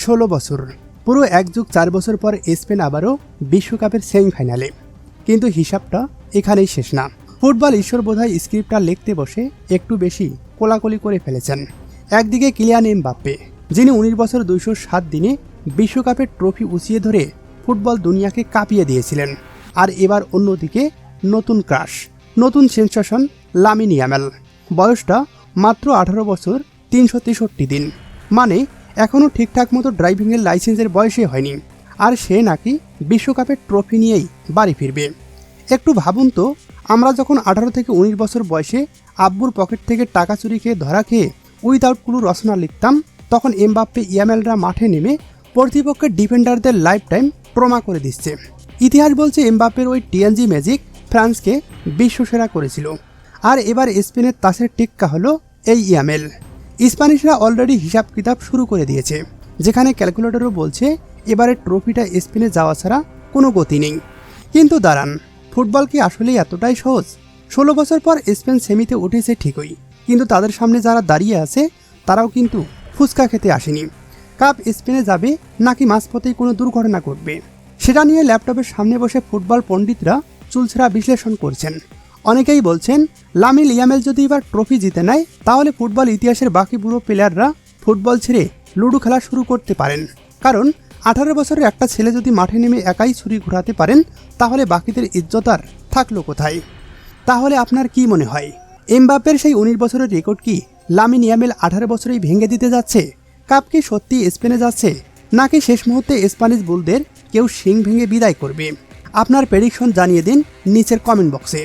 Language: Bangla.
16 বছর, পুরো এক যুগ 4 বছর পর স্পেন আবারও বিশ্বকাপের সেমিফাইনালে। কিন্তু হিসাবটা এখানেই শেষ না। ফুটবল ঈশ্বর বোধহয় স্ক্রিপ্টটা লিখতে বসে একটু বেশি কোলাকুলি করে ফেলেছেন। একদিকে কিলিয়ান এমবাপ্পে, যিনি 19 বছর 207 দিনে বিশ্বকাপের ট্রফি উঁচিয়ে ধরে ফুটবল দুনিয়াকে কাঁপিয়ে দিয়েছিলেন। আর এবার অন্যদিকে নতুন ক্রাশ, নতুন সেন্সেশন লামিন ইয়ামাল। বয়সটা মাত্র 18 বছর 363 দিন, মানে এখনও ঠিকঠাক মতো ড্রাইভিংয়ের লাইসেন্সের বয়সে হয়নি। আর সে নাকি বিশ্বকাপের ট্রফি নিয়েই বাড়ি ফিরবে। একটু ভাবুন তো, আমরা যখন 18 থেকে 19 বছর বয়সে আব্বুর পকেট থেকে টাকা চুরি খেয়ে ধরা খেয়ে উইদাউট ক্লু রচনা লিখতাম, তখন এমবাপ্পে ইয়ামালরা মাঠে নেমে প্রতিপক্ষের ডিফেন্ডারদের লাইফ টাইম ট্রমা করে দিচ্ছে। ইতিহাস বলছে এমবাপ্পের ওই টিএনজি ম্যাজিক ফ্রান্সকে বিশ্বসেরা করেছিল। আর এবার স্পেনের তাসের টিক্কা হলো এই ইয়ামাল। স্প্যানিশরা অলরেডি হিসাব কিতাব শুরু করে দিয়েছে, যেখানে ক্যালকুলেটরও বলছে এবারের ট্রফিটা স্পেনে যাওয়া ছাড়া কোনো গতি নেই। কিন্তু দাঁড়ান, ফুটবল কি আসলেই এতটাই সহজ? 16 বছর পর স্পেন সেমিতে উঠেছে ঠিকই, কিন্তু তাদের সামনে যারা দাঁড়িয়ে আছে তারাও কিন্তু ফুচকা খেতে আসেনি। কাপ স্পেনে যাবে নাকি মাঝপথেই কোনো দুর্ঘটনা ঘটবে, সেটা নিয়ে ল্যাপটপের সামনে বসে ফুটবল পণ্ডিতরা চুলছেরা বিশ্লেষণ করছেন। অনেকেই বলছেন লামিন ইয়ামাল যদি এবার ট্রফি জিতে নেয়, তাহলে ফুটবল ইতিহাসের বাকি বুড়ো প্লেয়াররা ফুটবল ছেড়ে লুডো খেলা শুরু করতে পারেন। কারণ 18 বছরের একটা ছেলে যদি মাঠে নেমে একাই ছুরি ঘোরাতে পারেন, তাহলে বাকিদের ইজ্জত আর থাকলো কোথায়? তাহলে আপনার কি মনে হয়, এমবাপ্পের সেই 19 বছরের রেকর্ড কি লামিন ইয়ামাল 18 বছরেই ভেঙে দিতে যাচ্ছে? কাপ কি সত্যি স্পেনে যাচ্ছে, নাকি শেষ মুহূর্তে স্প্যানিশ বুলদের কেউ শিং ভেঙে বিদায় করবে? আপনার প্রেডিকশন জানিয়ে দিন নিচের কমেন্ট বক্সে।